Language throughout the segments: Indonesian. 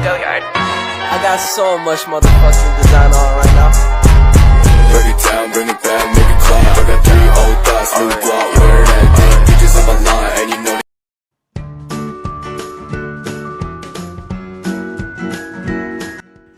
Go yard. I got so much motherfucking design on right now. Break it down, bring it back, make it clap. I got 3 old thoughts, new block, where that damn bitches on my line, and you know.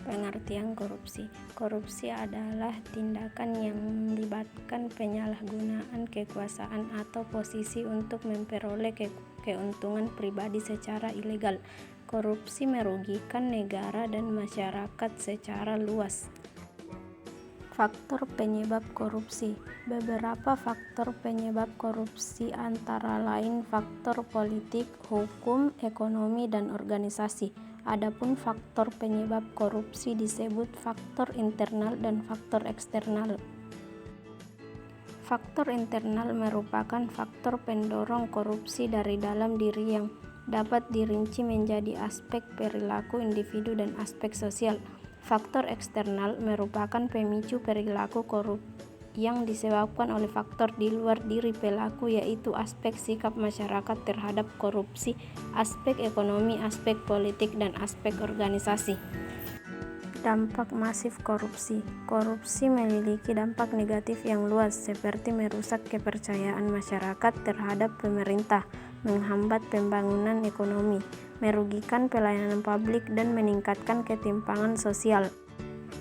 Pengertian korupsi. Korupsi adalah tindakan yang melibatkan penyalahgunaan kekuasaan atau posisi untuk memperoleh keuntungan pribadi secara ilegal. Korupsi merugikan negara dan masyarakat secara luas. Faktor penyebab korupsi. Beberapa faktor penyebab korupsi antara lain faktor politik, hukum, ekonomi, dan organisasi. Adapun faktor penyebab korupsi disebut faktor internal dan faktor eksternal. Faktor internal merupakan faktor pendorong korupsi dari dalam diri yang dapat dirinci menjadi aspek perilaku individu dan aspek sosial. Faktor eksternal merupakan pemicu perilaku korup yang disebabkan oleh faktor di luar diri pelaku, yaitu aspek sikap masyarakat terhadap korupsi, aspek ekonomi, aspek politik, dan aspek organisasi. Dampak masif korupsi. Korupsi memiliki dampak negatif yang luas, seperti merusak kepercayaan masyarakat terhadap pemerintah, menghambat pembangunan ekonomi, merugikan pelayanan publik, dan meningkatkan ketimpangan sosial.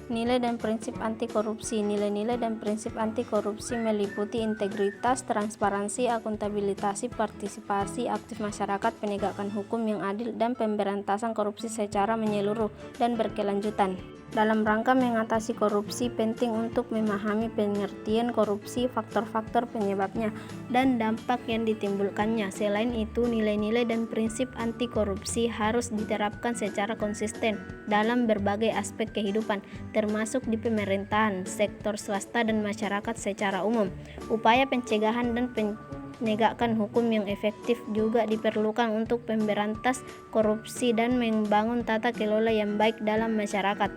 Nilai dan prinsip anti korupsi. Nilai-nilai dan prinsip anti korupsi meliputi integritas, transparansi, akuntabilitas, partisipasi aktif masyarakat, penegakan hukum yang adil, dan pemberantasan korupsi secara menyeluruh dan berkelanjutan. Dalam rangka mengatasi korupsi, penting untuk memahami pengertian korupsi, faktor-faktor penyebabnya, dan dampak yang ditimbulkannya. Selain itu, nilai-nilai dan prinsip anti korupsi harus diterapkan secara konsisten dalam berbagai aspek kehidupan, termasuk di pemerintahan, sektor swasta, dan masyarakat secara umum. Upaya pencegahan dan penegakan hukum yang efektif juga diperlukan untuk memberantas korupsi dan membangun tata kelola yang baik dalam masyarakat.